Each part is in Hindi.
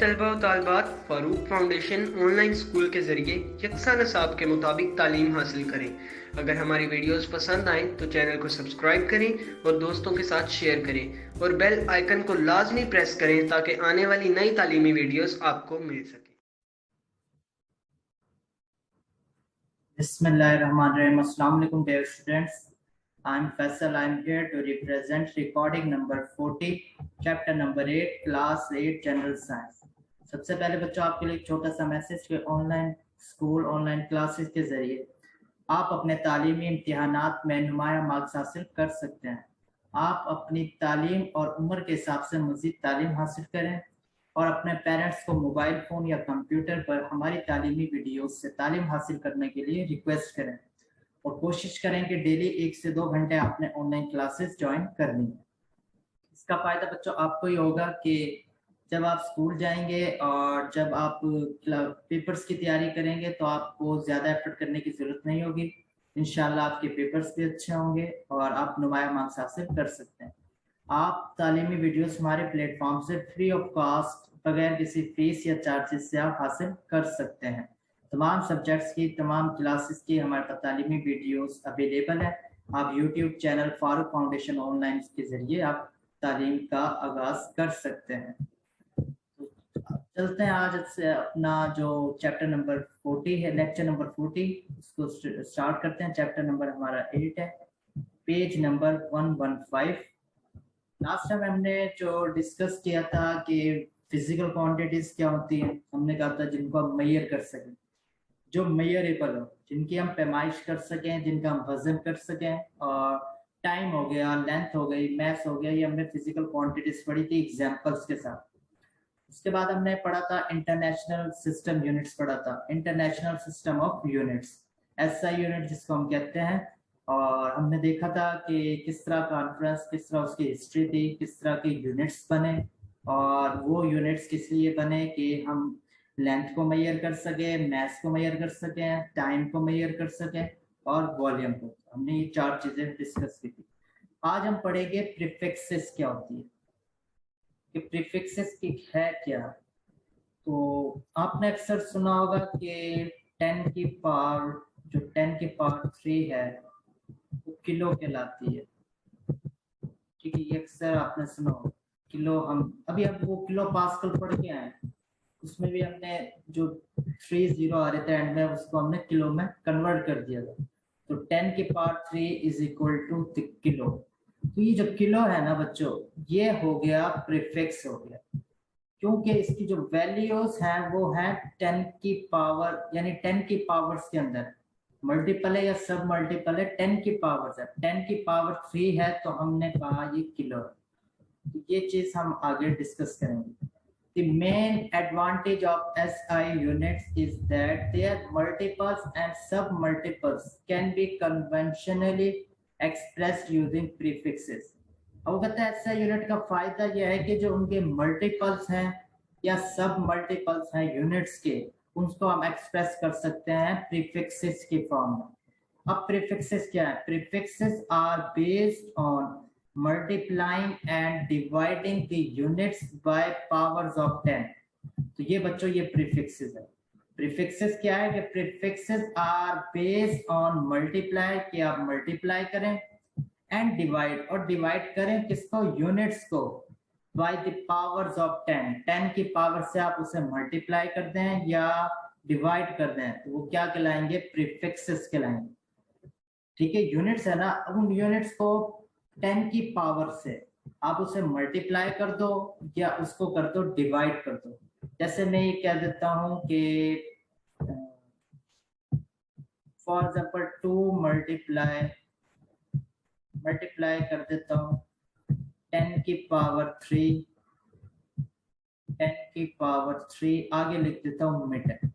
तलबा और तालबात फ़ारूक फाउंडेशन ऑनलाइन स्कूल के ज़रिए यकसा नसाब के मुताबिक तालीम हासिल करें। अगर हमारी वीडियोस पसंद आएँ तो चैनल को सब्सक्राइब करें और दोस्तों के साथ शेयर करें और बेल आइकन को लाजमी प्रेस करें ताकि आने वाली नई तालीमी वीडियोस आपको मिल सके। Bismillahirrahmanirrahim. Assalamu alaikum dear students. I am Faisal. I am here to represent recording number 40, chapter number 8, class 8 general science. सबसे पहले बच्चों आपके लिए एक छोटा सा मैसेज कि ऑनलाइन स्कूल ऑनलाइन क्लासेस के जरिए आप अपने तालीमी इम्तिहानात में नुमाया मार्क्स हासिल कर सकते हैं। आप अपनी तालीम और उम्र के हिसाब से मज़ीद तालीम हासिल करें और अपने पेरेंट्स को मोबाइल फ़ोन या कंप्यूटर पर हमारी तालीमी वीडियोस से तालीम हासिल करने के लिए रिक्वेस्ट करें और कोशिश करें कि डेली 1 से 2 घंटे आपने ऑनलाइन क्लासेस ज्वाइन करनी है। इसका फ़ायदा बच्चों आपको ही होगा कि जब आप स्कूल जाएंगे और जब आप पेपर्स की तैयारी करेंगे तो आपको ज़्यादा एफर्ट करने की ज़रूरत नहीं होगी। इंशाल्लाह आपके पेपर्स भी अच्छे होंगे और आप नुमाया मार्क्स हासिल कर सकते हैं। आप तालीमी वीडियोस हमारे प्लेटफॉर्म से फ्री ऑफ कॉस्ट बगैर किसी फीस या चार्जेस से आप हासिल कर सकते हैं। तमाम सब्जेक्ट्स की तमाम क्लासेस की हमारे पास तालीमी वीडियोस अवेलेबल है। आप YouTube channel Farooq foundation online के जरिए आप तालीम का आगाज कर सकते हैं। तो चलते हैं आज से अपना जो चैप्टर नंबर 40 है, लेक्चर नंबर 40, इसको स्टार्ट करते हैं। चैप्टर नंबर हमारा 8 है, पेज नंबर 115। लास्ट टाइम हमने जो डिस्कस किया था कि फिजिकल क्वांटिटीज क्या होती हैं, हमने कहा था जिनको हम मेजर कर सकें, जो मेजरेबल हो, जिनकी हम पैमाइश कर सकें, जिनका हम वजन कर सकें। और टाइम हो गया, लेंथ हो गई, मैथ हो गया, ये हमने फिजिकल क्वांटिटीज पढ़ी थी एग्जांपल्स के साथ। उसके बाद हमने पढ़ा था इंटरनेशनल सिस्टम यूनिट्स पढ़ा था, international system of units, SI unit जिसको हम कहते हैं। और हमने देखा था कि किस तरह कॉन्फ्रेंस, किस तरह उसकी हिस्ट्री थी, किस तरह के यूनिट्स बने और वो यूनिट्स किस लिए बने कि हम लेंथ को मेजर कर सके, मैथ को मेजर कर सकें, टाइम को मेजर कर सकें और वॉल्यूम को। हमने ये 4 चीजें डिस्कस की थी। आज हम पढ़ेंगे प्रीफिक्सेस क्या होती है, कि प्रीफिक्सेस की है क्या। तो आपने अक्सर सुना होगा कि 10 की पावर, जो 10 की पावर 3 है वो किलो कहलाती है। ठीक है, ये अक्सर आपने सुना होगा किलो। हम अभी वो किलो पास्कल पढ़ के आए, उसमें भी हमने जो 30 आ रहे थे एंड में, उसको हमने किलो में कन्वर्ट कर दिया था। तो 10 की power 3 is equal two kilo. तो ये जो किलो है ना बच्चों, ये हो गया प्रीफिक्स हो गया, क्योंकि इसकी जो वैल्यूज हैं वो है 10 की पावर, यानी 10 की पावर्स के अंदर मल्टीपल है या सब मल्टीपल है, 10 की पावर्स है। 10 की पावर 3 है तो हमने कहा ये किलो है। तो ये चीज हम आगे डिस्कस करेंगे। The main advantage of SI units is that their multiples and sub-multiples can be conventionally expressed using prefixes. अब कहते हैं SI यूनिट का फायदा यह है कि जो उनके मल्टीपल्स हैं या सब मल्टीपल्स हैं यूनिट्स के, उनको हम एक्सप्रेस कर सकते हैं प्रीफिक्सेस की फॉर्म में। अब प्रीफिक्सेस क्या है? Prefixes are based on multiplying and dividing the units by powers of 10। तो ये बच्चों ये प्रीफिक्सेस है। प्रीफिक्सेस क्या है कि prefixes are based on multiply, कि आप मल्टीप्लाई करें, एंड डिवाइड, और डिवाइड करें किसको? यूनिट्स को, बाय द पावर्स ऑफ 10। 10 की पावर से आप उसे मल्टीप्लाई कर दें या डिवाइड कर दें तो वो क्या कहलाएंगे? प्रीफिक्सेस कहलाएंगे। ठीक है, यूनिट्स है ना, अब उन यूनिट्स को 10 की पावर से आप उसे मल्टीप्लाई कर दो या उसको कर दो डिवाइड कर दो। जैसे मैं ये कह देता हूं कि फॉर एग्जांपल 2 मल्टीप्लाई कर देता हूं 10 की पावर 3, 10 की पावर 3, आगे लिख देता हूं मीटर।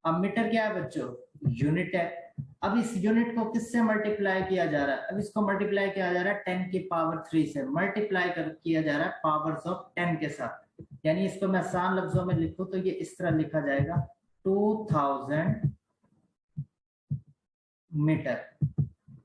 अब मीटर क्या है बच्चों? यूनिट है। अब इस यूनिट को किससे मल्टीप्लाई किया जा रहा है? अब इसको मल्टीप्लाई किया जा रहा है 10 की पावर 3 से, मल्टीप्लाई किया जा रहा है पावर्स ऑफ 10 के साथ। यानी इसको मैं आसान लफ्जों में लिखूं तो ये इस तरह लिखा जाएगा 2000 मीटर।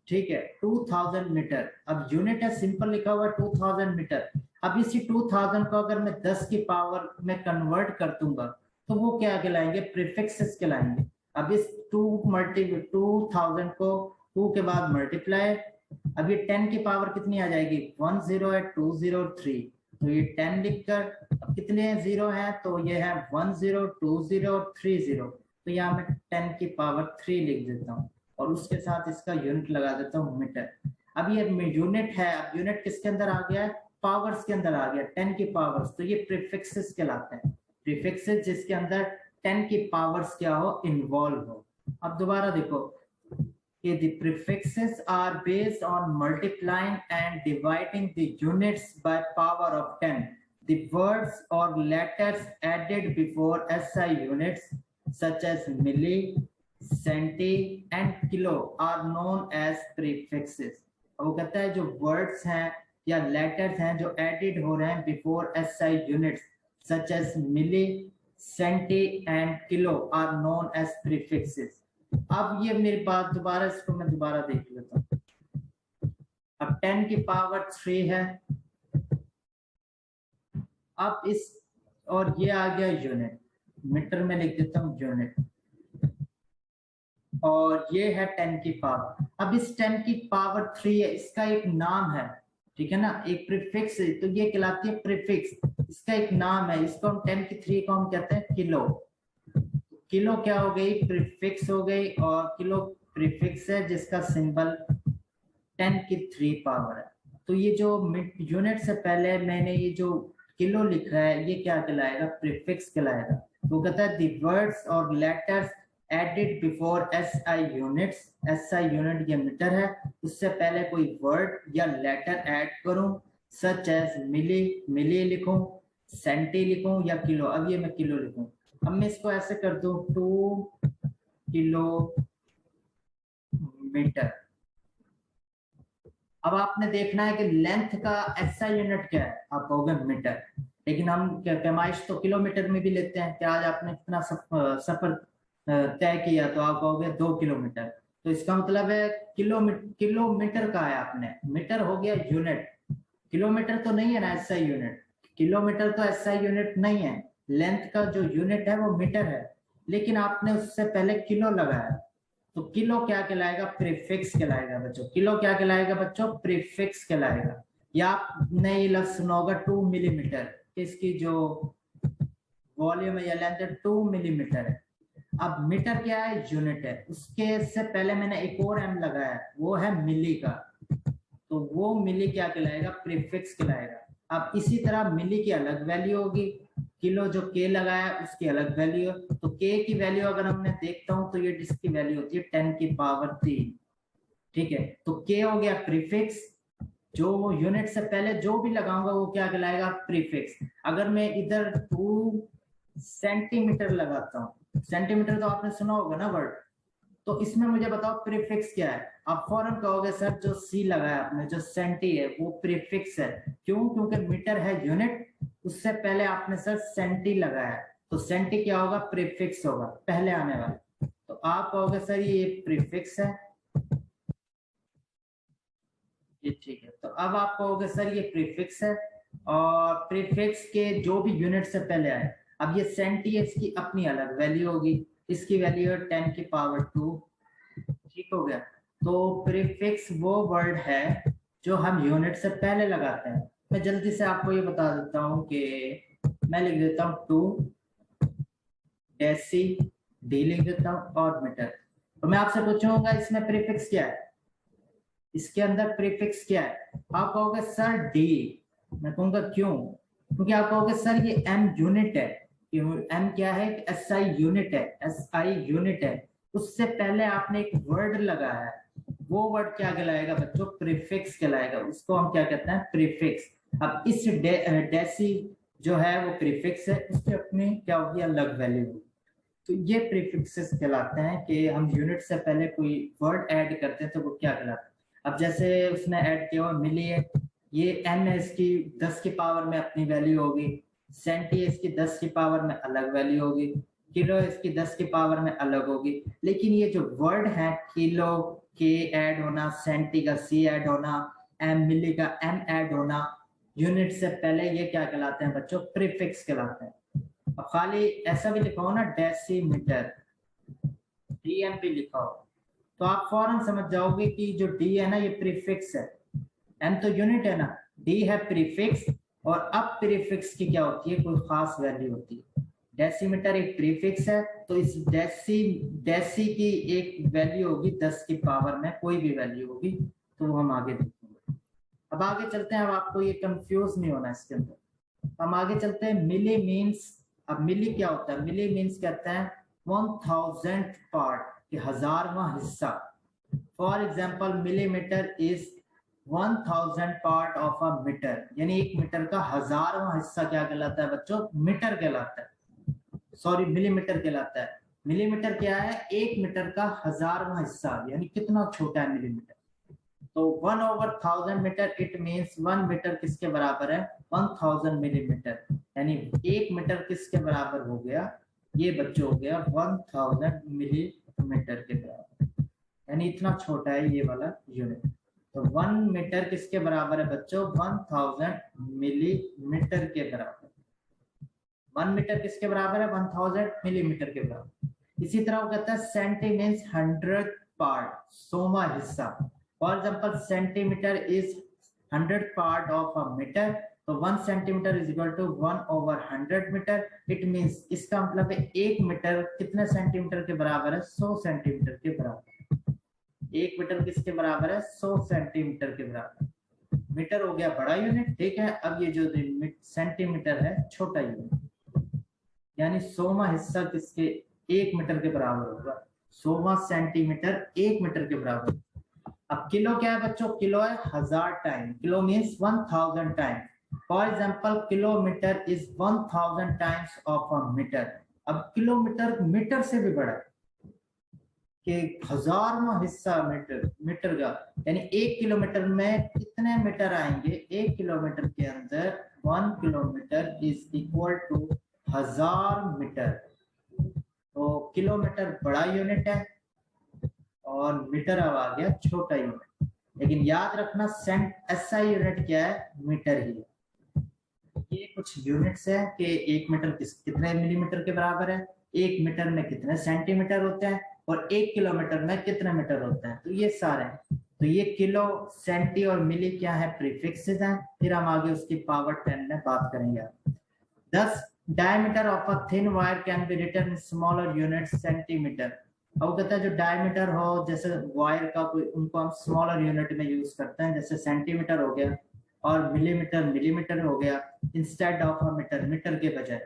ठीक है, 2000 मीटर। अब यूनिट है, सिंपल लिखा हुआ 2000 मीटर। अब इसी 2000 को अगर मैं 10 की पावर में कन्वर्ट कर दूंगा तो वो क्या कहलाएंगे, प्रीफिक्सेस कहलाएंगे। अब इस 2000 को 2 के बाद मल्टीप्लाई, अब ये 10 की पावर कितनी आ जाएगी, 1 0 है, 2 0 3, तो ये 10 लिखकर, अब कितने जीरो हैं, तो ये है 1 0 2 0 और 3 0, तो यहाँ मैं 10 की पावर 3 लिख देता हूँ और उसके साथ इसका यूनिट लगा देता हूँ मीटर। अब ये यूनिट है, अब यूनिट किसके अंदर आ गया है, पावर्स के अंदर आ गया, 10 की पावर्स, तो ये प्रीफिक्सेस कहलाते हैं, प्रीफिक्सेस जिसके अंदर 10 की पावर्स क्या हो, इन्वॉल्व हो। अब दोबारा देखो कि the prefixes are based on multiplying and dividing the units by power of 10. The words or letters added before SI units such as milli, centi and kilo are known as prefixes. वो कहता है जो words हैं या letters हैं जो added हो रहे हैं before SI units such as milli, centi and kilo are known as prefixes. अब ये मेरी बात दोबारा, इसको मैं दोबारा देख लेता हूँ। अब 10 की पावर 3 है, अब इस, और ये आ गया यूनिट, मीटर में लिख देता हूँ यूनिट, और ये है 10 की पावर। अब इस 10 की पावर 3 है, इसका एक नाम है, ठीक है ना, एक प्रीफिक्स है, तो ये कहलाती है प्रीफिक्स, इसका एक नाम है, इसको हम 10 की 3 को हम कहते हैं किलो। किलो क्या हो गई, प्रीफिक्स हो गई, और किलो प्रीफिक्स है जिसका सिंबल 10 की 3 पावर है। तो ये जो यूनिट से पहले मैंने ये जो किलो लिखा है, ये क्या कहलाएगा, प्रीफिक्स कहलाएगा। तो कहता है द वर्ड्स और letters added before SI units, SI unit ये मीटर है, उससे पहले कोई वर्ड या लेटर ऐड करूं, सच एज मिली, मिली लिखूं, सेंटी लिखूं या किलो, अब ये मैं किलो लिखूं। अब मैं इसको ऐसे कर दूं 2 किलो मीटर। अब आपने देखना है कि लेंथ का ऐसा यूनिट क्या है, आप कहोगे मीटर, लेकिन हम पैमाइश तो किलोमीटर में भी लेते हैं कि आज आपने कितना सफर तय किया, तो आप कहोगे 2 किलोमीटर, तो इसका मतलब है किलोमीटर का है आपने, मीटर हो गया यूनिट, किलोमीटर तो नहीं है ना ऐसा यूनिट, किलोमीटर तो ऐसा यूनिट नहीं है, लेंथ का जो यूनिट है वो मीटर है, लेकिन आपने उससे पहले किलो लगाया, तो किलो क्या कहलाएगा, प्रीफिक्स कहलाएगा बच्चों। किलो क्या कहलाएगा बच्चों, प्रीफिक्स कहलाएगा। या आपने ये लफ्ज सुना होगा 2 मिलीमीटर, इसकी जो वॉल्यूम है या लेंथ 2 मिलीमीटर है। अब मीटर क्या है, यूनिट है, उसके से पहले मैंने एक और एम लगाया, वो है मिली का, तो वो मिली क्या कहलाएगा, प्रीफिक्स कहलाएगा। अब इसी तरह मिली की अलग वैल्यू होगी, किलो जो के लगाया उसकी अलग वैल्यू, तो के की वैल्यू अगर हमने देखता हूं तो ये इसकी वैल्यू होती है 10 की पावर 3, ठीक है। तो के हो गया प्रीफिक्स, जो यूनिट से पहले जो भी लगाऊंगा वो क्या कहलाएगा, प्रीफिक्स। अगर मैं इधर 2 सेंटीमीटर लगाता हूँ, सेंटीमीटर तो आपने सुना होगा ना वर्ड, तो इसमें मुझे बताओ प्रीफिक्स क्या है। आप फौरन कहोगे सर जो सी लगाया आपने, जो सेंटी है वो प्रीफिक्स है, क्यों, क्योंकि मीटर है यूनिट, उससे पहले आपने सर सेंटी लगाया, तो सेंटी क्या होगा, प्रीफिक्स होगा, पहले आने वाला, तो आप कहोगे सर ये प्रीफिक्स है, ये ठीक है। तो अब आप कहोगे सर ये प्रीफिक्स है, और प्रीफिक्स के जो भी यूनिट से पहले आए, अब ये सेंटी है, इसकी अपनी अलग वैल्यू होगी, इसकी वैल्यू है 10 की पावर 2, ठीक हो गया। तो प्रीफिक्स वो वर्ड है जो हम यूनिट से पहले लगाते हैं। मैं जल्दी से आपको ये बता देता हूँ कि मैं लिख देता हूँ 2 डेसी, डी लिख देता हूँ और मीटर। तो मैं आपसे पूछूंगा इसमें प्रीफिक्स क्या है, इसके अंदर प्रीफिक्स क्या है, आप कहोगे सर डी, मैं कहूंगा क्यों, क्योंकि आप कहोगे सर ये एम यूनिट है, एम क्या है, एसआई यूनिट है, एसआई यूनिट है, उससे पहले आपने एक वर्ड लगाया है, वो वर्ड क्या कहलाएगा बच्चों, प्रीफिक्स कहलाएगा, उसको हम क्या कहते हैं, प्रीफिक्स। अब इस डेसी जो है वो प्रीफिक्स है, उसकी अपनी क्या होगी, अलग वैल्यू। तो ये प्रीफिक्सेस कहलाते हैं कि हम यूनिट से पहले कोई वर्ड ऐड करते हैं तो वो क्या कहलाता है। अब जैसे उसने ऐड किया हुआ मिली है, ये एन है, इसकी 10 की पावर में अपनी वैल्यू होगी, सेंटी इसकी 10 की पावर में अलग वैल्यू होगी, किलो इसकी 10 की पावर में अलग होगी। लेकिन ये जो वर्ड है, किलो के ऐड होना, सेंटी का सी ऐड होना, एम मिली का एम ऐड होना, यूनिट से पहले ये क्या कहलाते हैं बच्चों, प्रीफिक्स कहलाते हैं। अब खाली ऐसा भी लिखा हो ना डेसीमीटर, डीएमपी लिखा हो, तो आप फौरन समझ जाओगे कि जो डी है ना ये प्रीफिक्स है, एम तो यूनिट है ना, डी है प्रीफिक्स, और अब प्रीफिक्स की क्या होती है, कोई खास वैल्यू होती है। डेसीमीटर एक प्रीफिक्स है, तो इस डेसी की एक वैल्यू होगी 10 की पावर में, कोई भी वैल्यू होगी, तो वो हम आगे देखेंगे। अब आगे चलते हैं, अब आपको ये कंफ्यूज नहीं होना इसके अंदर। हम आगे चलते हैं, मिली मीन्स। अब मिली क्या होता है, मिली मीन्स कहते हैं 1000 पार्ट, कि 1000वां हिस्सा। For example millimetre is 1000 part of a metre, यानी एक मीटर का 1000वां हिस्सा क्या कहलाता है बच्चों, मीटर कहलाता है, सॉरी मिलीमीटर कहलाता है। मिलीमीटर क्या है, एक मीटर का 1000वां हिस्सा, यानी कितना छोटा है मिलीमीटर। तो 1/1000 मीटर, इट मींस 1 मीटर किसके बराबर है, 1000 मिलीमीटर, यानी एक मीटर किसके बराबर हो गया, ये बच्चों हो गया 1000 मिलीमीटर के बराबर, यानी इतना छोटा है ये वाला यूनिट। तो 1 मीटर किसके बराबर है बच्चों, 1000 मिलीमीटर के बराबर। 1 मीटर किसके बराबर है, 1000 मिलीमीटर के बराबर। इसी तरह वो कहता है सेंटी मीन्स 100 पार्ट, 100वां हिस्सा। For example centimetre is 100 part of a metre, तो 1 centimetre is equal to 1/100 metre. It means, इसका मतलब है एक मीटर कितने सेंटीमीटर के बराबर है, 100 सेंटीमीटर के बराबर। एक मीटर किसके बराबर है, 100 सेंटीमीटर के बराबर। मीटर हो गया बड़ा यूनिट, ठीक है। अब ये जो सेंटीमीटर है छोटा यूनिट, यानी 100वां हिस्सा किसके, एक मीटर के बराबर होगा। 100वां सेंटीमीटर एक मीटर के बराबर। अब किलो क्या है बच्चों, किलो है 1000 time, kilo means 1000 time. For example kilometre is 1000 times of a metre. अब किलोमीटर मीटर से भी बड़ा है, कि 1000वां हिस्सा मीटर का, यानी 1 किलोमीटर में कितने मीटर आएंगे, 1 किलोमीटर के अंदर 1 kilometre is equal to 1000 metre. तो किलोमीटर बड़ा यूनिट है और मीटर अब आ गया छोटा यूनिट। लेकिन याद रखना एसआई यूनिट क्या है, मीटर ही है। ये कुछ यूनिट्स है कि एक मीटर कितने मिलीमीटर के बराबर है, एक मीटर में कितने सेंटीमीटर होते हैं, और एक किलोमीटर में कितने मीटर होते हैं, तो ये सारे हैं। तो ये किलो, सेंटी और मिली क्या है, प्रीफिक्सेस हैं। फिर हम आगे उसकी पावर 10 में बात करेंगे। 10 diameter of a thin wire can be written in smaller unit centimetre. अब कहता है जो डायमीटर हो जैसे वायर का कोई, उनको हम स्मॉलर यूनिट में यूज करते हैं, जैसे सेंटीमीटर हो गया और मिलीमीटर मिलीमीटर हो गया, instead of a metre, metre के बजाय,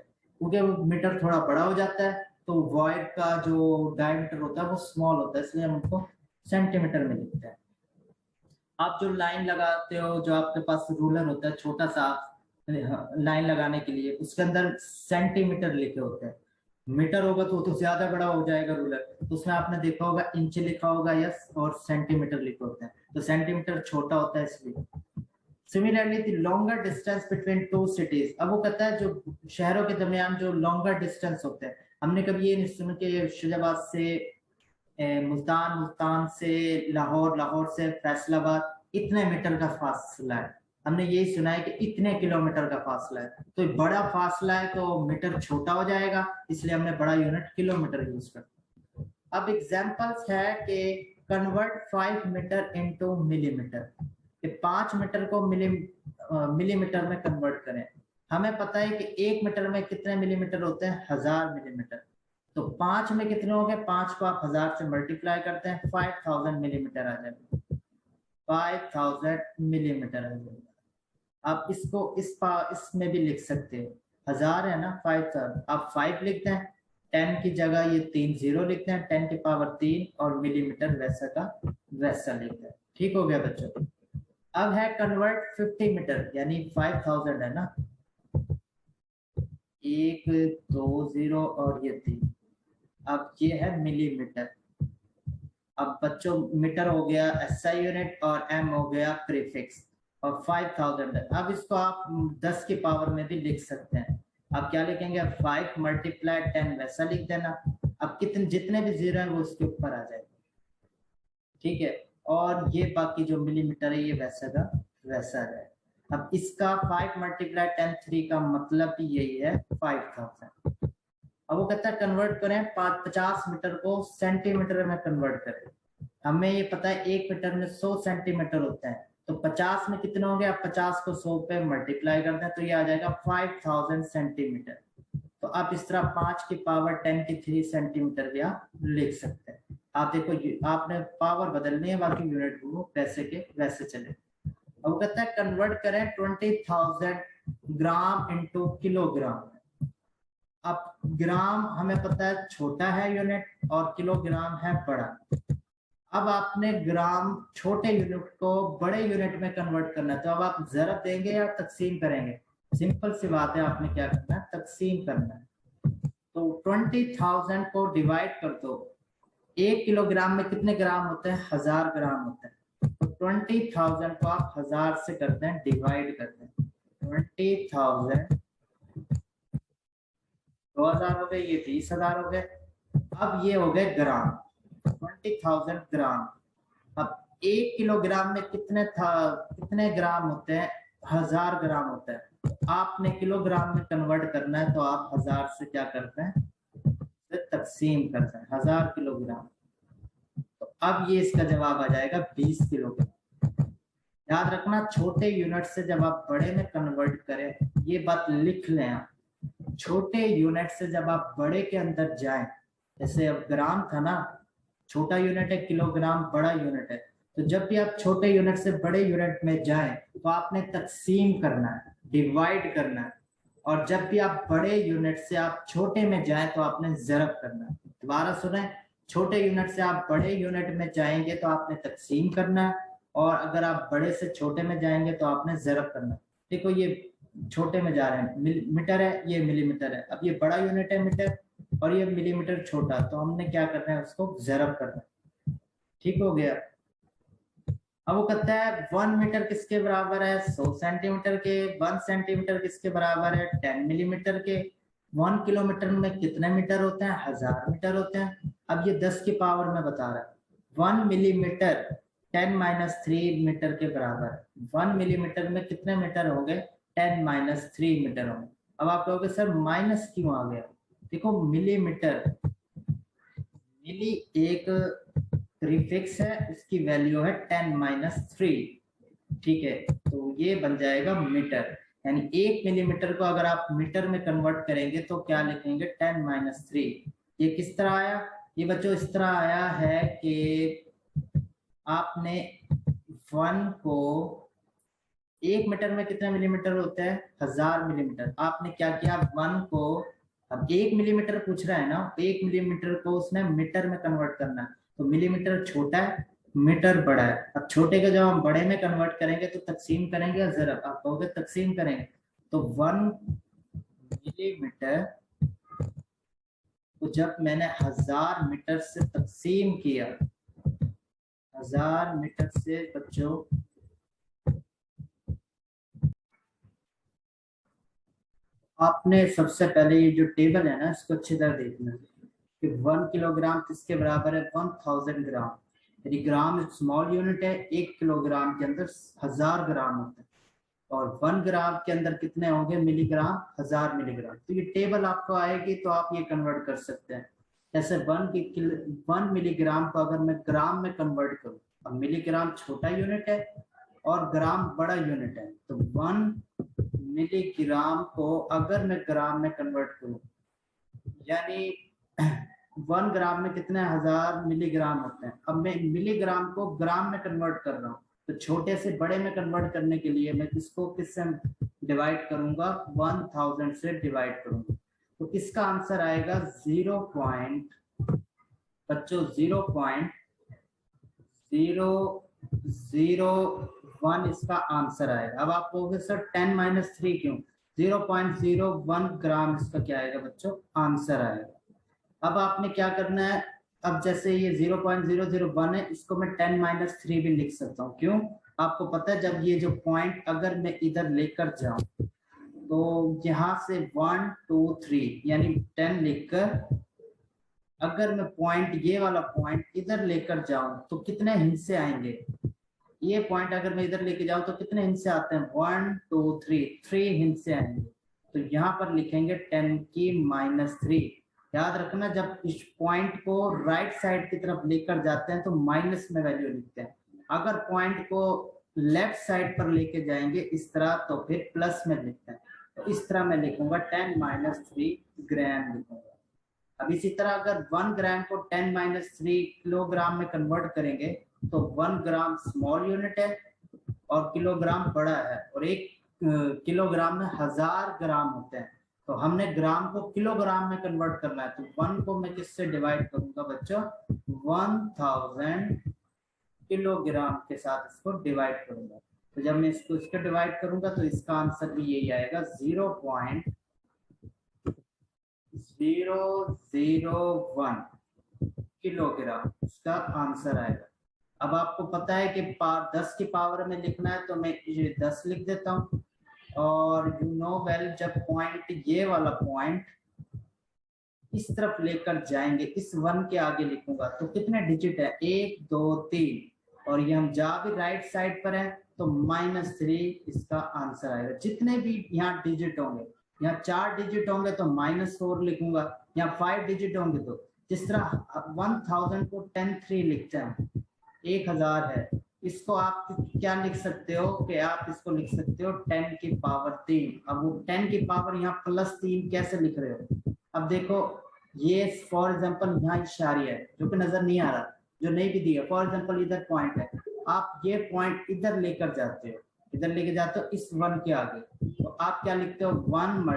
क्योंकि मीटर थोड़ा बड़ा हो जाता है, तो वायर का जो डायमीटर होता है वो स्मॉल होता है, इसलिए हम उनको सेंटीमीटर में लिखते हैं। आप जो लाइन लगाते हो, जो आपके पास रूलर होता है छोटा सा लाइन लगाने के लिए, उसके अंदर सेंटीमीटर लिखे होते हैं। मीटर होगा तो ज्यादा बड़ा हो जाएगा रूलर, तो उसमें आपने देखा होगा इंच लिखा होगा यस, और सेंटीमीटर लिखे होते हैं, तो सेंटीमीटर छोटा होता है इसलिए। Similarly the longer distance between two cities. अब वो कहता है जो शहरों के दरमियान जो लॉन्गर डिस्टेंस होते हैं, हमने कभी ये नहीं सुना कि शिजाबाद से मुल्तान, मुल्तान से लाहौर, लाहौर से फैसलाबाद इतने मीटर का फासला है। हमने यही सुना है कि इतने किलोमीटर का फासला है, तो बड़ा फासला है तो मीटर छोटा हो जाएगा, इसलिए हमने बड़ा यूनिट किलोमीटर यूज करते हैं। अब एग्जांपल्स है कि कन्वर्ट 5 मीटर इनटू मिलीमीटर, कि 5 मीटर को मिलीमीटर में कन्वर्ट करें। हमें पता है कि 1 मीटर में कितने मिलीमीटर होते हैं, 1000 मिलीमीटर। तो 5 में कितने हो गए, 5 को आप 1000 से मल्टीप्लाई करते हैं, 5000 मिलीमीटर आ जाएगा, 5000 मिलीमीटर आ जाएगा। आप इसको इसमें भी लिख सकते हो, 1000 है ना, 5000, आप 5 लिखते हैं, 10 की जगह ये 3 0 लिखते हैं, 10 की पावर 3, और मिलीमीटर वैसा का वैसा लिखते हैं। ठीक हो गया बच्चों। अब है कन्वर्ट 50 मीटर, यानी 5000 है ना, 1 2 0 और ये 3, अब ये है मिलीमीटर। अब बच्चों मीटर हो गया एसआई यूनिट और एम हो गया प्रीफिक्स, और 5000 है। अब इसको आप 10 की पावर में भी लिख सकते हैं। अब क्या लिखेंगे, 5 मल्टीप्लाई 10 वैसा लिख देना। अब कितने जितने भी जीरो है वो उसके ऊपर आ जाएगा, ठीक है। और ये बाकी जो मिलीमीटर है ये वैसा का वैसा है। अब इसका 5 मल्टीप्लाई 10 3 का मतलब भी यही है 5000। अब वो कहता है कन्वर्ट करें 50 मीटर को सेंटीमीटर में कन्वर्ट करें। हमें ये पता है 1 मीटर में 100 सेंटीमीटर होता है, तो 50 में कितना हो गया, 50 को 100 पे मल्टीप्लाई करते हैं तो ये आ जाएगा 5000 सेंटीमीटर। तो आप इस तरह 5 की पावर 10 की 3 सेंटीमीटर भी आप लिख सकते हैं। आप देखो आपने पावर बदलनी है, बाकी यूनिट वो वैसे के वैसे चले। अब कहता है कन्वर्ट करें 20,000 ग्राम इंटू किलोग्राम। अब ग्राम हमें पता है छोटा है यूनिट और किलोग्राम है बड़ा। अब आपने ग्राम छोटे यूनिट को बड़े यूनिट में कन्वर्ट करना है, तो अब आप ज़रब देंगे या तकसीम करेंगे? सिंपल सी बात है, आपने क्या करना है, तकसीम करना है। तो 20,000 को डिवाइड कर दो। 1 किलोग्राम में कितने ग्राम होते हैं, 1000 ग्राम होते हैं। तो 20,000 को आप 1000 से करते हैं डिवाइड करते हैं। 20,000 2000 हो गए, ये 20,000 हो गए। अब ये हो गए ग्राम, 20,000 ग्राम। अब 1 किलोग्राम में कितने ग्राम होते हैं, 1000 ग्राम होता है। तो आपने किलोग्राम में कन्वर्ट करना है, तो आप 1000 से क्या करते हैं, तकसीम करते हैं, 1000 किलोग्राम। तो अब ये इसका जवाब आ जाएगा 20 किलोग्राम। याद रखना, छोटे यूनिट से जब आप बड़े में कन्वर्ट करें, ये बात लिख लें आप, छोटे यूनिट से जब आप बड़े के अंदर जाएं, जैसे अब ग्राम था ना, छोटा यूनिट है, किलोग्राम बड़ा यूनिट है, तो जब भी आप छोटे यूनिट से बड़े यूनिट में जाएं तो आपने तकसीम करना है, डिवाइड करना है। और जब भी आप बड़े यूनिट से आप छोटे में जाएं तो आपने ज़रब करना है। दोबारा सुने, छोटे यूनिट से आप बड़े यूनिट में जाएंगे तो आपने तकसीम करना है, और अगर आप बड़े से छोटे में जाएंगे तो आपने ज़रब करना है। देखो ये छोटे में जा रहे हैं, मीटर है, ये मिलीमीटर है। अब ये बड़ा यूनिट है मीटर और ये मिलीमीटर छोटा, तो हमने क्या करना है, उसको ज़रब करना है। ठीक हो गया। अब वो कहता है 1 मीटर किसके बराबर है, 100 सेंटीमीटर के। 1 सेंटीमीटर किसके बराबर है, 10 मिलीमीटर के। 1 किलोमीटर में कितने मीटर होते हैं, 1000 मीटर होते हैं। अब ये 10 की पावर में बता रहा है। 1 मिलीमीटर 10-3 मीटर के बराबर है। 1 मिलीमीटर में कितने मीटर हो गए, 10-3 मीटर होंगे। अब आप कहोगे सर माइनस क्यों आ गया? देखो मिलीमीटर, मिली एक प्रीफिक्स है, उसकी वैल्यू है 10-3, ठीक है, तो ये बन जाएगा मीटर। यानी 1 मिलीमीटर को अगर आप मीटर में कन्वर्ट करेंगे तो क्या लिखेंगे, 10-3। ये किस तरह आया, ये बच्चों इस तरह आया है कि आपने 1 को 1 मीटर में कितने मिलीमीटर होते हैं, 1000 मिलीमीटर। आपने क्या किया, 1 को, अब 1 मिलीमीटर पूछ रहा है ना, 1 मिलीमीटर को उसने मीटर में कन्वर्ट करना है, तो मिलीमीटर छोटा है, मीटर बड़ा है। अब छोटे को जब हम बड़े में कन्वर्ट करेंगे तो तकसीम करेंगे या ज़रब, आप कहोगे तकसीम करेंगे। तो 1 मिलीमीटर को जब मैंने 1000 मीटर से तकसीम किया, 1000 मीटर से बच्चों, आपने सबसे पहले ये जो टेबल है ना, इसको अच्छी तरह देखना कि 1 किलोग्राम किसके बराबर है, 1000 ग्राम। यदि ग्राम स्मॉल यूनिट है, 1 किलोग्राम के अंदर 1000 ग्राम होता है, और 1 ग्राम के अंदर कितने होंगे, मिलीग्राम, 1000 मिलीग्राम। तो ये टेबल आपको आएगी तो आप ये कन्वर्ट कर सकते हैं। जैसे 1 मिलीग्राम को अगर मैं ग्राम में कन्वर्ट करूँ, अब मिलीग्राम छोटा यूनिट है और ग्राम बड़ा यूनिट है, तो 1 मिलीग्राम को अगर मैं ग्राम में कन्वर्ट करूं, यानी 1 ग्राम में कितने 1000 मिलीग्राम होते हैं। अब मैं मिलीग्राम को ग्राम में कन्वर्ट कर रहा हूं, तो छोटे से बड़े में कन्वर्ट करने के लिए मैं इसको किससे डिवाइड करूंगा, 1000 से डिवाइड करूंगा। तो इसका आंसर आएगा 0.001 इसका आंसर आएगा। अब आप कहोगे सर 10-3 क्यों, 0.01 ग्राम इसका क्या आएगा बच्चों, आंसर आएगा। अब आपने क्या करना है, अब जैसे ये 0.001 है, इसको मैं 10-3 भी लिख सकता हूँ। क्यों, आपको पता है जब ये जो पॉइंट अगर मैं इधर लेकर जाऊं, तो यहाँ से 1 2 3 यानी 10 लिखकर अगर मैं पॉइंट, ये वाला पॉइंट इधर लेकर जाऊं तो कितने हिस्से आएंगे, ये पॉइंट अगर मैं इधर लेके जाऊं तो कितने हिंसे आते हैं, 1 2 3, 3 हिंसे आएंगे। तो यहाँ पर लिखेंगे 10 की -3। याद रखना जब इस पॉइंट को राइट साइड की तरफ लेकर जाते हैं तो माइनस में वैल्यू लिखते हैं, अगर पॉइंट को लेफ्ट साइड पर लेके जाएंगे इस तरह तो फिर प्लस में लिखते हैं। तो इस तरह मैं लिखूंगा 10 - 3 ग्राम लिखूंगा। अब इसी तरह अगर 1 ग्राम को 10 - 3 किलोग्राम में कन्वर्ट करेंगे तो 1 ग्राम स्मॉल यूनिट है और किलोग्राम बड़ा है, और 1 किलोग्राम में 1000 ग्राम होते हैं। तो हमने ग्राम को किलोग्राम में कन्वर्ट करना है, तो 1 को मैं किससे डिवाइड करूंगा बच्चों, 1000 किलोग्राम के साथ इसको डिवाइड करूंगा। तो जब मैं इसको डिवाइड करूंगा तो इसका आंसर भी यही आएगा, 0.001 किलोग्राम इसका आंसर आएगा। अब आपको पता है कि 10 की पावर में लिखना है तो मैं ये 10 लिख देता हूँ, और यू नो वेल जब पॉइंट ये वाला पॉइंट इस तरफ लेकर जाएंगे, इस 1 के आगे लिखूंगा तो कितने डिजिट है, 1 2 3, और ये हम जा भी राइट साइड पर है तो -3 इसका आंसर आएगा। जितने भी यहाँ डिजिट होंगे, यहाँ 4 डिजिट होंगे तो -4 लिखूंगा, यहाँ 5 डिजिट होंगे तो जिस तरह 1000 को 10 3 लिखते हैं, 1000 है, इसको आप क्या लिख सकते हो कि आप इसको लिख सकते हो 10 की पावर 3। अब वो 10 की पावर यहाँ +3 कैसे लिख रहे हो, अब देखो ये फॉर एग्जांपल यहाँ इशारिया है जो कि नजर नहीं आ रहा, जो नहीं भी दिया, फॉर एग्जांपल इधर पॉइंट है, आप ये पॉइंट इधर लेकर जाते हो, इधर लेके जाते हो इस 1 के आगे, तो आप क्या लिखते हो, 1 ×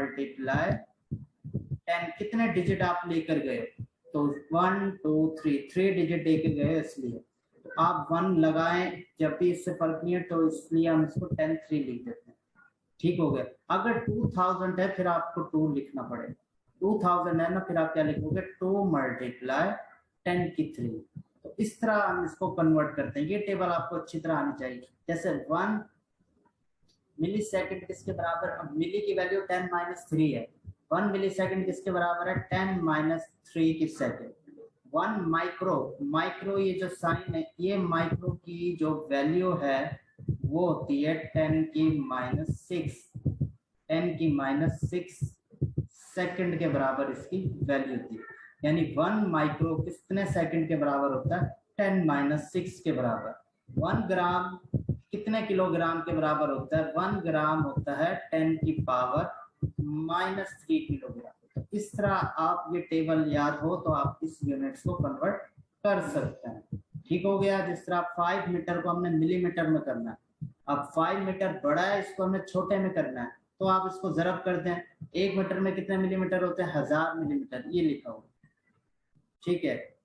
10, कितने डिजिट आप लेकर गए, तो 1 2 3 डिजिट लेकर गए, इसलिए तो आप 1 लगाएं जब भी इससे फर्क नहीं है, तो इसलिए हम इसको 10 3 लिख देते हैं। ठीक हो गया। अगर 2000 है फिर आपको 2 लिखना पड़ेगा, 2000 है ना, फिर आप क्या लिखोगे, 2 × 10 की 3। तो इस तरह हम इसको कन्वर्ट करते हैं। ये टेबल आपको अच्छी तरह आनी चाहिए। जैसे 1 मिली सेकेंड किसके बराबर, अब मिली की वैल्यू 10 - 3 है, 1 मिली सेकेंड किसके बराबर है, 10 - 3 की सेकेंड। 1 माइक्रो, माइक्रो ये जो साइन है, ये माइक्रो की जो वैल्यू है वो होती है 10 की -6, 10 की -6 सेकंड के बराबर इसकी वैल्यू थी। यानी 1 माइक्रो कितने सेकंड के बराबर होता है, 10 - 6 के बराबर। 1 ग्राम कितने किलोग्राम के बराबर होता है, 1 ग्राम होता है 10 की पावर -3 किलोग्राम। तो इस तरह आप ये टेबल याद हो तो आप इस यूनिट्स को कन्वर्ट कर सकते हैं। ठीक हो गया। जिस तरह 5 मीटर को हमने मिलीमीटर में करना है, अब 5 मीटर बड़ा है, इसको हमें छोटे में करना है, तो आप इसको ज़रब कर दें। 1 मीटर में कितने मिलीमीटर होते हैं, 1000 मिलीमीटर, ये लिखा हो। ठीक है,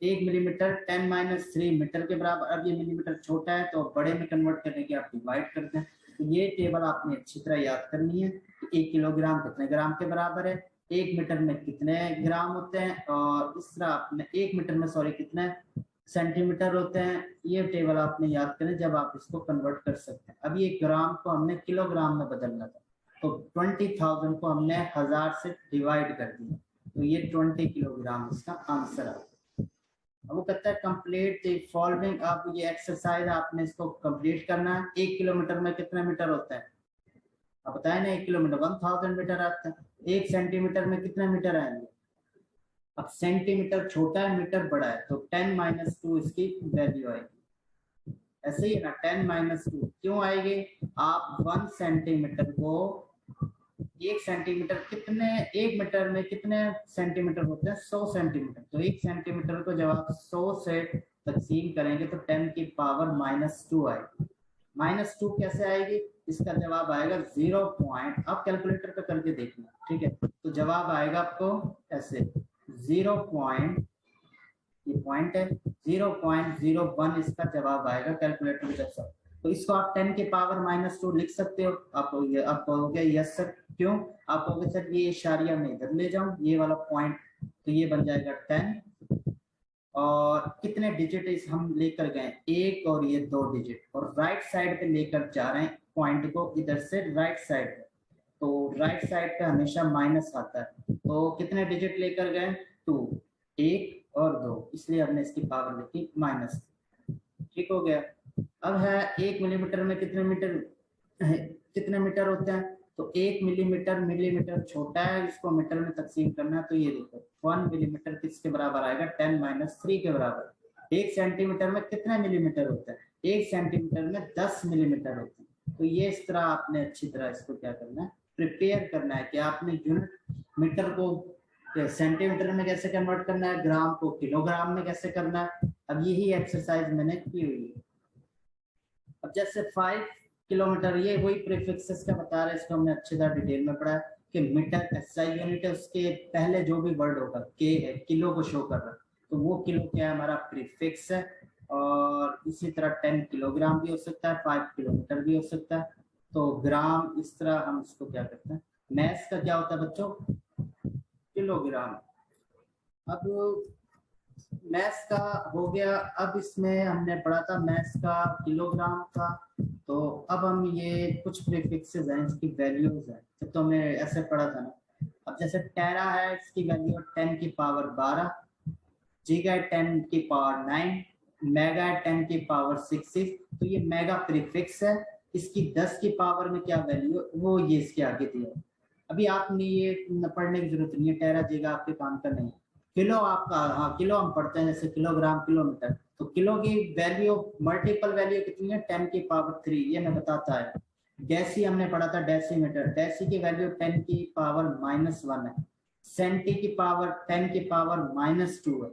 1 मिलीमीटर 10 - 3 मीटर के बराबर। अब ये मिलीमीटर छोटा है तो बड़े में कन्वर्ट करने की आप डिवाइड करते हैं। तो ये टेबल आपने अच्छी तरह याद करनी है कि 1 किलोग्राम कितने ग्राम के बराबर है, 1 मीटर में कितने ग्राम होते हैं, और इस तरह आपने 1 मीटर में कितने सेंटीमीटर होते हैं। ये टेबल आपने याद करें जब आप इसको कन्वर्ट कर सकते हैं। अब ये ग्राम को हमने किलोग्राम में बदलना था, तो 20,000 को हमने 1000 से डिवाइड कर दिया, तो ये 20 किलोग्राम इसका आंसर है। अब वो कहता है कंप्लीट द फॉलोइंग। आप ये एक्सरसाइज आपने इसको कंप्लीट करना है। 1 किलोमीटर में कितने मीटर होता है, आप बताए ना, 1 किलोमीटर 1000 मीटर आता है। 1 सेंटीमीटर में कितने मीटर आएंगे, अब सेंटीमीटर छोटा है मीटर बड़ा है, तो 10 - 2 इसकी वैल्यू आएगी। ऐसे ही ना, 10 - 2 क्यों आएगी, आप 1 सेंटीमीटर को, 1 सेंटीमीटर कितने, 1 मीटर में कितने सेंटीमीटर होते हैं, 100 सेंटीमीटर। तो 1 सेंटीमीटर को जब आप 100 से तकसीम करेंगे तो 10 की पावर -2 आएगी। -2 कैसे आएगी, इसका जवाब आएगा 0. आप कैलकुलेटर पे करके देखना, ठीक है। तो जवाब आएगा आपको ऐसे 0. ये पॉइंट है, 0.01 इसका जवाब आएगा कैलकुलेटर में जब। तो इसको आप 10 के पावर -2 लिख सकते हो। आप कहोगे यस सर, क्यों, आप कहोगे सर ये इशारिया में इधर ले जाऊं, ये वाला पॉइंट, तो ये बन जाएगा 10, और कितने डिजिट इस हम लेकर गए, 1 और ये 2 डिजिट, और राइट साइड पे लेकर जा रहे हैं पॉइंट को, इधर से राइट साइड पे, तो राइट साइड पे हमेशा माइनस आता है। तो कितने डिजिट लेकर गए, 2, 1 और 2, इसलिए हमने इसकी पावर लिखी -। ठीक हो गया। अब है 1 मिलीमीटर में कितने मीटर होते हैं, तो 1 मिलीमीटर छोटा है, इसको मीटर में तकसीम करना है, तो ये देखो 1 मिलीमीटर किसके बराबर आएगा, 10-3 के बराबर। 1 सेंटीमीटर में कितने मिलीमीटर होता है, 1 सेंटीमीटर में 10 मिलीमीटर होते हैं। तो ये इस तरह आपने अच्छी तरह इसको क्या करना है, प्रिपेयर करना है कि आपने यूनिट मीटर को सेंटीमीटर में कैसे कन्वर्ट करना है, ग्राम को किलोग्राम में कैसे करना है। अब यही एक्सरसाइज मैंने की हुई है। अब जैसे 5 किलोमीटर, ये वही प्रीफिक्सेस का बता रहा है, इसको हमने अच्छी तरह डिटेल में पढ़ा है कि मीटर एसआई यूनिट है, उसके पहले जो भी वर्ड होगा के है, किलो को शो कर रहा है, तो वो किलो क्या है, हमारा प्रीफिक्स है। और इसी तरह 10 किलोग्राम भी हो सकता है, 5 किलोमीटर भी हो सकता है। तो ग्राम, इस तरह हम इसको क्या करते हैं, मैथ का क्या होता है बच्चों, किलोग्राम। अब मैथ्स का हो गया। अब इसमें हमने पढ़ा था मैथ्स का किलोग्राम का। तो अब हम ये कुछ प्रीफिक्सेस हैं, इसकी वैल्यूज हैं, तो हमने ऐसे पढ़ा था ना। अब जैसे टेरा है, इसकी वैल्यू 10 की पावर 12, जीगा है 10 की पावर 9, मेगा है 10 की पावर 6। तो ये मेगा प्रीफिक्स है, इसकी 10 की पावर में क्या वैल्यू, वो ये इसके आगे दिया। अभी आपने ये पढ़ने की जरूरत नहीं है, टेरा जीगा आपके काम का नहीं है। किलो आपका, हाँ किलो हम पढ़ते हैं, जैसे किलोग्राम किलोमीटर, तो किलो की वैल्यू मल्टीपल वैल्यू कितनी है, 10 की पावर 3, ये मैं बताता है। डेसी हमने पढ़ा था, डेसीमीटर, डेसी की वैल्यू 10 की पावर -1 है। सेंटी की पावर 10 की पावर -2 है।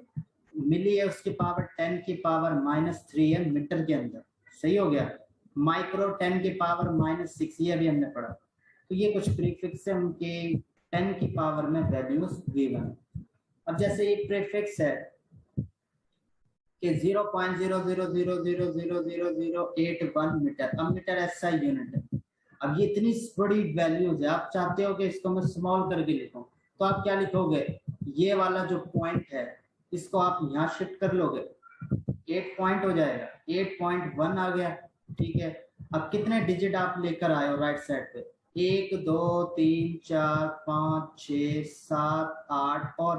मिली है उसकी पावर 10 की पावर -3 है मीटर के अंदर, सही हो गया। माइक्रो 10 की पावर -6, ये भी हमने पढ़ा। तो ये कुछ प्रीफिक्स है, उनके 10 की पावर में वैल्यूज गिवन है। अब जैसे ये प्रीफिक्स है कि 0.00000081 मीटर, अब मीटर एसआई यूनिट है। अब ये इतनी बड़ी वैल्यूज है, आप चाहते हो कि इसको मैं स्मॉल करके लिखूं, तो आप क्या लिखोगे, ये वाला जो पॉइंट है इसको आप यहाँ शिफ्ट कर लोगे, 8 पॉइंट हो जाएगा, 8.1 आ गया, ठीक है। अब कितने डिजिट आप लेकर आए हो राइट साइड पे, 1 2 3 4 5 6 7 8 और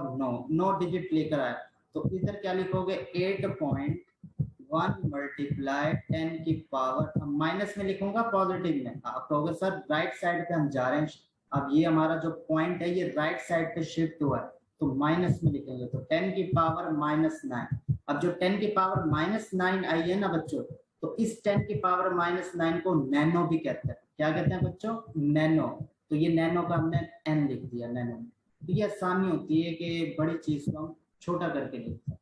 9 डिजिट लेकर आए। तो इधर क्या लिखोगे, 8.1 मल्टीप्लाई 10 की पावर, अब माइनस में लिखूंगा पॉजिटिव में, आप कहोगे सर राइट साइड पे हम जा रहे हैं, अब ये हमारा जो पॉइंट है ये राइट साइड पे शिफ्ट हुआ है, तो माइनस में लिखेंगे, तो 10 की पावर -9। अब जो 10 की पावर -9 आई है ना बच्चों, तो इस 10 की पावर -9 को नैनो भी कहते हैं। क्या कहते हैं बच्चों, नैनो। तो ये नैनो का हमने n लिख दिया, नैनो। तो ये आसानी होती है कि बड़ी चीज को हम छोटा करके लिखते हैं,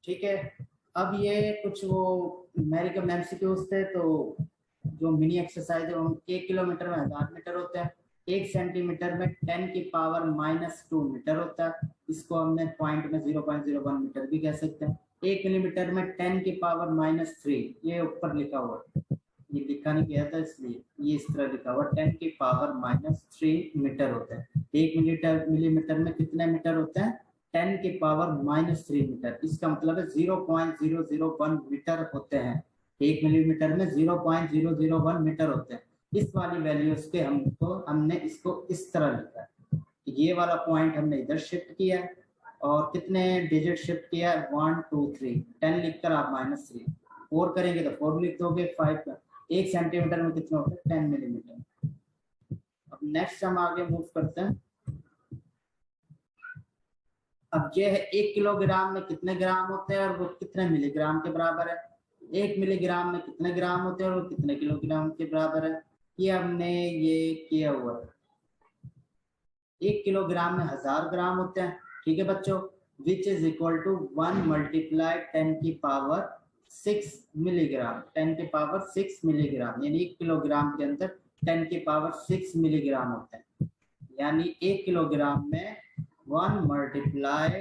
ठीक है। अब ये कुछ वो अमेरिकन एमसीक्यूज थे, तो जो मिनी एक्सरसाइज है, हम 1 किलोमीटर में 1000 मीटर होते हैं, 1 सेंटीमीटर में 10 की पावर -2 मीटर होता है, इसको हमने पॉइंट में 0.01 मीटर भी कह सकते हैं। 1 मिलीमीटर में 10 की पावर -3, ये ऊपर लिखा हुआ है, ये लिखा नहीं गया था इसलिए ये इस तरह लिखा हुआ, 10 की पावर -3 मीटर होता है। 1 मिलीमीटर में कितने मीटर होते हैं, 10 की पावर -3 मीटर, इसका मतलब है 0.001 मीटर होते हैं। 1 मिलीमीटर में 0.001 मीटर होते हैं। इस वाली वैल्यूज के हमने इसको इस तरह लिखा है, ये वाला पॉइंट हमने इधर शिफ्ट किया है, और कितने डिजिट शिफ्ट किया है, 1 2 3, 10 लिखकर आप -3, 4 करेंगे तो 4 लिख दोगे, 5 1 सेंटीमीटर में कितना होता है, 10 मिलीमीटर। अब नेक्स्ट हम आगे मूव करते हैं। अब ये है 1 किलोग्राम में कितने ग्राम होते हैं और वो कितने मिलीग्राम के बराबर है, 1 मिलीग्राम में कितने ग्राम होते हैं और वो कितने किलोग्राम के बराबर है, ये हमने ये किया हुआ है। 1 किलोग्राम में 1000 ग्राम होते हैं, ठीक है बच्चों, which is equal to 1 multiply 10 की पावर 6 मिलीग्राम, 10 की पावर 6 मिलीग्राम, यानी 1 किलोग्राम के अंदर 10 की पावर 6 मिलीग्राम होते हैं। यानी 1 किलोग्राम में 1 मल्टीप्लाई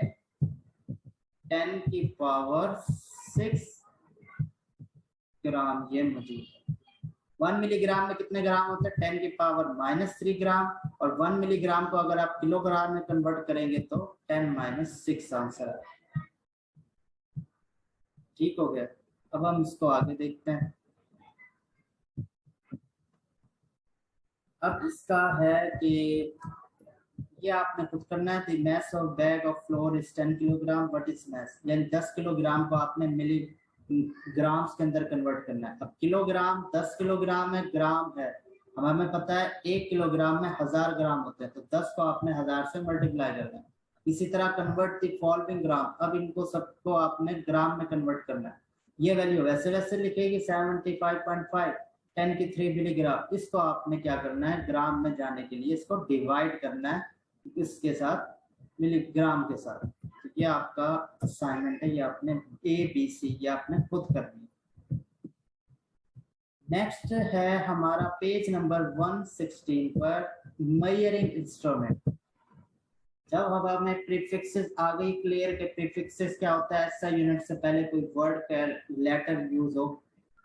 10 की पावर 6 ग्राम ये मौजूद है। 1 मिलीग्राम में कितने ग्राम होते हैं, 10 की पावर -3 ग्राम, और 1 मिलीग्राम को अगर आप किलोग्राम में कन्वर्ट करेंगे तो 10-6 आंसर है, ठीक हो गया। अब हम इसको आगे देखते हैं। अब इसका है कि ये आपने कुछ करना है, the mass of bag of floor is 10 kilogram, what is mass, यानी 10 किलोग्राम को आपने ग्राम्स के अंदर कन्वर्ट करना है। अब किलोग्राम 10 किलोग्राम है, ग्राम है, अब हमें पता है 1 किलोग्राम में 1000 ग्राम होते हैं, तो 10 को आपने 1000 से मल्टीप्लाई करना है। इसी तरह कन्वर्ट द फॉलोइंग ग्राम, अब इनको सबको आपने ग्राम में कन्वर्ट करना है। ये वैल्यू वैसे वैसे लिखेगी 75.5 10 की 3 मिलीग्राम, इसको आपने क्या करना है ग्राम में जाने के लिए इसको डिवाइड करना है इसके साथ, मिलीग्राम के साथ। तो ये आपका असाइनमेंट है, ये आपने ABC ये आपने खुद करनी है। नेक्स्ट है हमारा पेज नंबर 116 पर मेजरिंग इंस्ट्रूमेंट। जब हम हमें प्रीफिक्सेस आ गई क्लियर के प्रीफिक्सेस क्या होता है, ऐसा यूनिट से पहले कोई वर्ड का लेटर यूज हो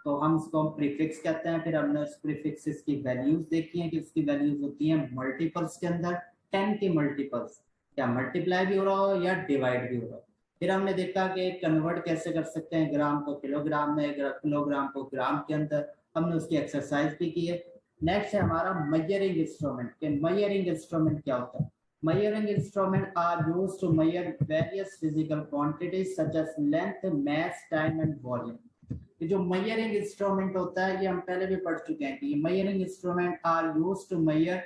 तो हम उसको प्रीफिक्स कहते हैं। फिर हमने उस प्रीफिक्सेस की वैल्यूज देखी हैं कि उसकी वैल्यूज होती हैं मल्टीपल्स के अंदर, 10 के मल्टीपल्स, या मल्टीप्लाई भी हो रहा हो या डिवाइड भी हो रहा हो। फिर हमने देखा कि कन्वर्ट कैसे कर सकते हैं ग्राम को किलोग्राम में, किलोग्राम को ग्राम के अंदर, हमने उसकी एक्सरसाइज भी की है। नेक्स्ट है हमारा मेजरिंग इंस्ट्रूमेंट के मेजरिंग इंस्ट्रूमेंट क्या होता है। Measuring instruments are used to measure various physical quantities such as length, mass, time and volume. ये जो measuring instrument होता है ये हम पहले भी पढ़ चुके हैं कि ये measuring instruments are used to measure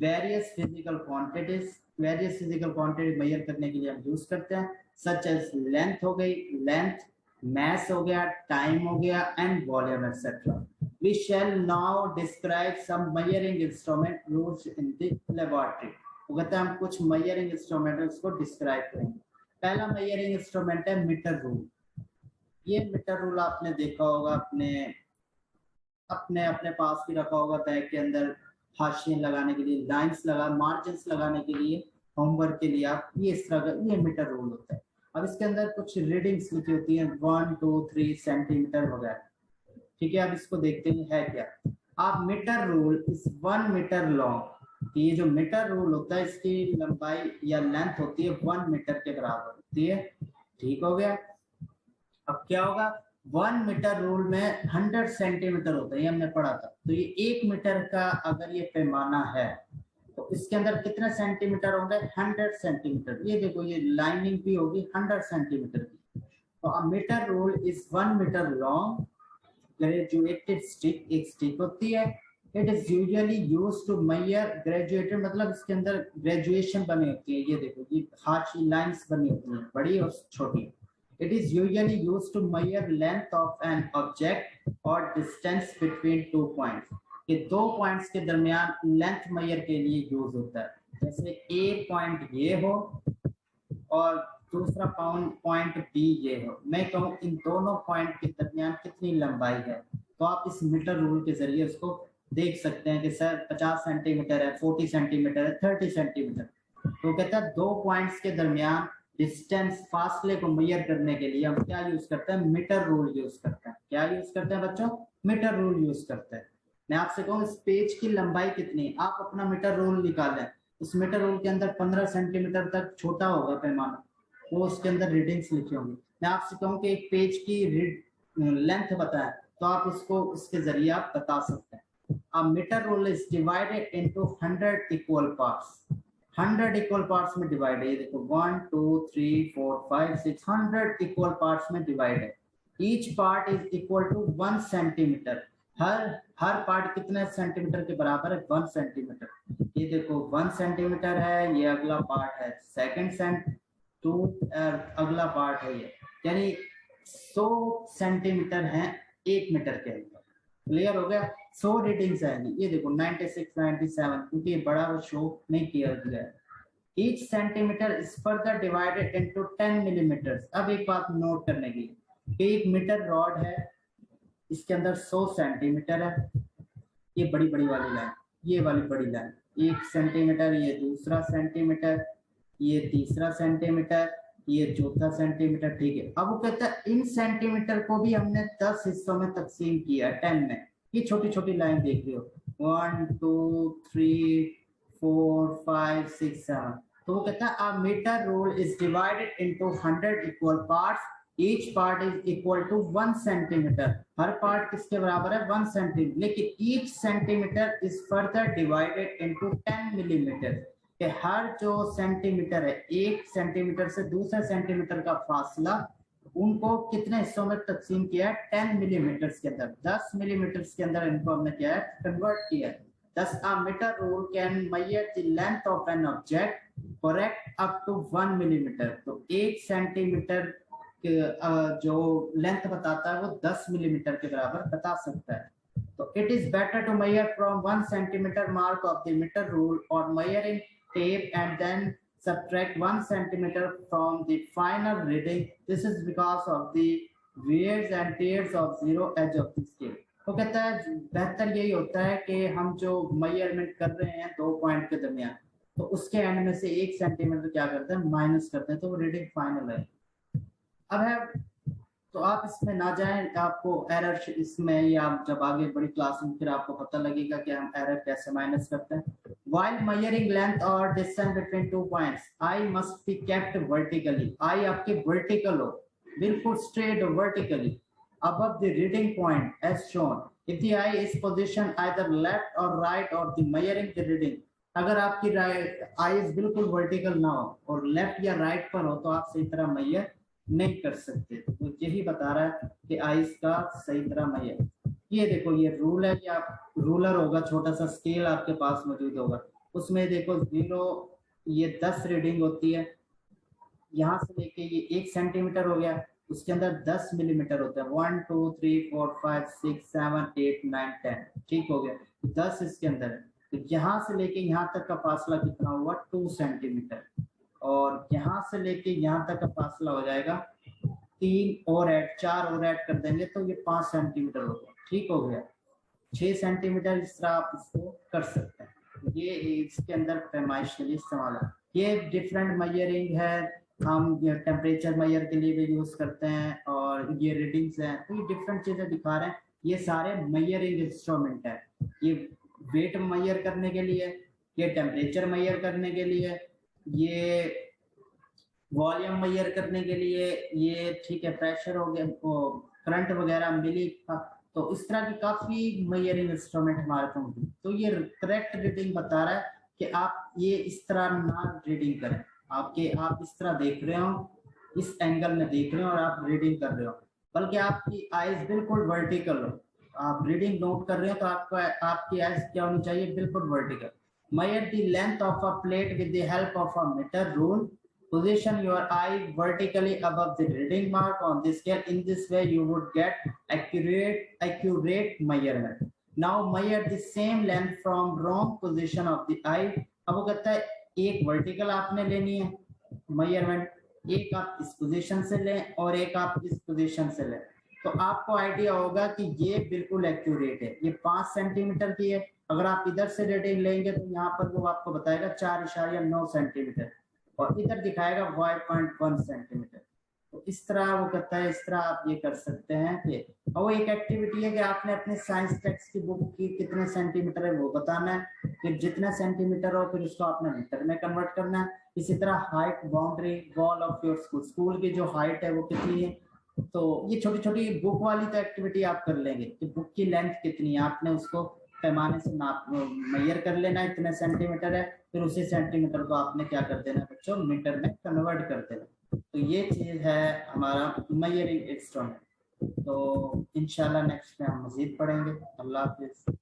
various physical quantities. Various physical quantities measure करने के लिए हम यूज करते हैं, such as length हो गई, length, mass हो गया, time हो गया and volume etc. We shall now describe some measuring instrument used in the laboratory. वो कहते हैं हम कुछ मेजरिंग इंस्ट्रूमेंट है उसको डिस्क्राइब करेंगे। पहला मेजरिंग इंस्ट्रूमेंट है मीटर रूल। ये मीटर रूल आपने देखा होगा, अपने पास भी रखा होगा बैग के अंदर, हाशिए लगाने के लिए, लाइंस लगा, मार्जिन्स लगाने के लिए, होमवर्क के लिए आप ये इस तरह का ये मीटर रूल होता है। अब इसके अंदर कुछ रीडिंग्स लिखी होती है 1 2 3 सेंटीमीटर वगैरह, ठीक है। अब इसको देखते हैं है क्या। आप metre rule is 1 metre long, ये जो मीटर रूल होता है इसकी लंबाई या लेंथ होती है 1 मीटर के बराबर होती है, ठीक हो गया। अब क्या होगा, 1 मीटर रूल में 100 सेंटीमीटर होता है, ये हमने पढ़ा था। तो ये 1 मीटर का अगर ये पैमाना है तो इसके अंदर कितने सेंटीमीटर होंगे, 100 सेंटीमीटर। ये देखो ये लाइनिंग भी होगी 100 सेंटीमीटर की। तो a metre rule is 1 metre long graduated stick, एक स्टिक होती है। It is usually used to measure graduated, मतलब इसके अंदर ग्रेजुएशन बनी होती है, ये देखो ये हार्श लाइंस बनी होती हैं बड़ी और छोटी। It is usually used to measure length of an object or distance between 2 points. ये 2 पॉइंट्स के दरमियान लेंथ मेजर के लिए यूज होता है। जैसे A पॉइंट ये हो और दूसरा पॉइंट B ये हो, मैं कहूँ इन दोनों पॉइंट के दरमियान कितनी लंबाई है, तो आप इस मीटर रूल के जरिए उसको देख सकते हैं कि सर 50 सेंटीमीटर है, 40 सेंटीमीटर है, 30 सेंटीमीटर। तो कहता है 2 पॉइंट्स के दरमियान डिस्टेंस फासले को मेजर करने के लिए हम क्या यूज करते हैं, मीटर रूल यूज करते हैं। क्या यूज करते हैं बच्चों, मीटर रूल यूज करते हैं। मैं आपसे कहूँ इस पेज की लंबाई कितनी, आप अपना मीटर रूल निकालें, उस मीटर रूल के अंदर 15 सेंटीमीटर तक छोटा होगा पैमाना, वो उसके अंदर रीडिंग्स लिखी होंगी। मैं आपसे कहूँ कि एक पेज की लेंथ बताएं तो आप उसको उसके जरिए आप बता सकते हैं। A meter rule is divided into 100 equal parts. 100 equal parts में divide है, ये देखो 1 2 3 4 5 6 100 equal parts में divide है। Each part is equal to 1 centimeter. Her part कितने सेंटीमीटर के बराबर है, 1 सेंटीमीटर। ये देखो 1 सेंटीमीटर है, ये अगला पार्ट है सेकंड 2 अगला पार्ट है ये, यानी 100 सेंटीमीटर है 1 मीटर के अंदर। क्लियर हो गया। 100 रीडिंग्स आएंगी, ये देखो 96 97, क्योंकि ये बड़ा वो शो नहीं किया गया है। Each centimetre is further divided into 10 millimetre. अब एक बात नोट करने की, एक मीटर रॉड है, इसके अंदर 100 सेंटीमीटर है, ये बड़ी बड़ी वाली लाइन, ये वाली बड़ी लाइन 1 सेंटीमीटर, ये दूसरा सेंटीमीटर, ये तीसरा सेंटीमीटर, ये चौथा सेंटीमीटर, ठीक है। अब वो कहता है इन सेंटीमीटर को भी हमने 10 हिस्सों में तकसीम किया 10 में। ये छोटी छोटी लाइन देख रहे हो 1 2 3 4 5 6 7। तो वो कहता है a metre rule is divided into 100 equal parts, each part is equal to 1 centimetre. हर पार्ट किसके बराबर है, 1 सेंटीमीटर। लेकिन each centimetre is further divided into 10 millimetre, कि हर जो सेंटीमीटर है, 1 सेंटीमीटर से दूसरे सेंटीमीटर का फासला उनको कितने हिस्सों में तकसीम किया है, 10 मिलीमीटर के अंदर, 10 मिलीमीटर के अंदर इनको हमने क्या है, कन्वर्ट किया है। Thus a meter rule can measure the length of an object correct up to 1 millimetre. तो 1 सेंटीमीटर जो लेंथ बताता है वो 10 मिलीमीटर के बराबर बता सकता है। तो it is better to measure from 1 centimeter mark of the meter rule or measuring tape and then subtract 1 centimeter from the final reading. This is because of the wears and tears of zero edge of the scale। तो कहता है बेहतर यही होता है कि हम जो मेजरमेंट कर रहे हैं 2 पॉइंट के दरमियान, तो उसके एंड में से 1 सेंटीमीटर क्या करते हैं, माइनस करते हैं, तो वो रीडिंग फाइनल है। अब है तो आप इसमें ना जाएं, आपको एरर इसमें या जब आगे बड़ी क्लास में फिर आपको पता लगेगा कि हम एरर कैसे माइनस करते हैं। While measuring length or distance between 2 points, eye must be kept vertically। eye आपकी vertical हो, बिल्कुल straight vertically above the reading point as shown। If the eye is positioned either left or right or the measuring the reading, अगर आपकी आईज बिल्कुल वर्टिकल ना हो और लेफ्ट या राइट पर हो तो आप सही तरह मेजर नहीं कर सकते। तो यही बता रहा है कि आईज का सही तरह मेजर। ये देखो ये रूल है कि आप रूलर होगा, छोटा सा स्केल आपके पास मौजूद होगा, उसमें देखो 0 ये 10 रीडिंग होती है, यहाँ से लेके ये 1 सेंटीमीटर हो गया, उसके अंदर 10 मिलीमीटर होता है, 1 2 3 4 5 6 7 8 9 10, ठीक हो गया, 10 इसके अंदर है। तो यहाँ से लेके यहाँ तक का फासला कितना हुआ, 2 सेंटीमीटर, और यहाँ से लेके यहाँ तक का फासला हो जाएगा 3 और ऐड 4 और ऐड कर देंगे तो ये 5 सेंटीमीटर हो गया, ठीक हो गया। 6 सेंटीमीटर इस तरह आप इसको कर सकते हैं। ये इसके अंदर पैमाइश के लिए इस्तेमाल है। ये डिफरेंट मेजरिंग है, हम टेम्परेचर मेजर के लिए भी यूज करते हैं, और ये रीडिंग्स हैं, तो ये डिफरेंट चीजें दिखा रहे हैं। ये सारे मेजरिंग इंस्ट्रूमेंट है, ये वेट मेजर करने के लिए, ये टेम्परेचर मेजर करने के लिए, ये वॉल्यूम मेजर करने के लिए, ये ठीक है प्रेशर हो गया, करंट वगैरह मिली, तो इस तरह की काफी मेजरिंग इंस्ट्रूमेंट हमारे पास मौजूद। तो ये करेक्ट रीडिंग बता रहा है कि आप ये इस तरह ना रीडिंग करें, आप इस तरह देख रहे हो, इस एंगल में देख रहे हो और आप रीडिंग कर रहे हो, बल्कि आपकी आईज बिल्कुल वर्टिकल हो, आप रीडिंग नोट कर रहे हो तो आपकी आईज क्या होनी चाहिए, बिल्कुल vertical. measure the length of a plate with the help of a meter rule। position your eye vertically above the reading mark on the scale। in this way you would get accurate measurement। now measure the same length from wrong position of the eye। अब वो कहता है एक वर्टिकल आपने लेनी है मेजरमेंट, एक आप इस पोजीशन से लें और एक आप इस पोजीशन से लें, तो आपको आइडिया होगा कि ये बिल्कुल एक्यूरेट है। ये 5 सेंटीमीटर की है, अगर आप इधर से रीडिंग लेंगे तो यहाँ पर वो आपको बताएगा 4.9 सेंटीमीटर और इधर दिखाएगा 5.1 सेंटीमीटर। तो इस तरह वो कहता है, इस तरह आप ये कर सकते हैं कि, और वो एक एक्टिविटी है कि आपने अपने साइंस टेक्स्ट की बुक की कितने सेंटीमीटर है वो बताना है, फिर जितने सेंटीमीटर हो फिर उसको आपने मीटर में कन्वर्ट करना है। इसी तरह height boundary wall of your school की जो हाइट है वो कितनी है, तो ये छोटी छोटी बुक वाली तो एक्टिविटी आप कर लेंगे कि बुक की लेंथ कितनी है, आपने उसको पैमाने से नाप मेजर कर लेना, इतने सेंटीमीटर है, फिर उसी सेंटीमीटर को आपने क्या कर देना बच्चों, मीटर में कन्वर्ट कर देना। तो ये चीज है हमारा मेजरिंग इंस्ट्रूमेंट। तो इंशाल्लाह नेक्स्ट में हम मजीद पढ़ेंगे। अल्लाह हाफिज।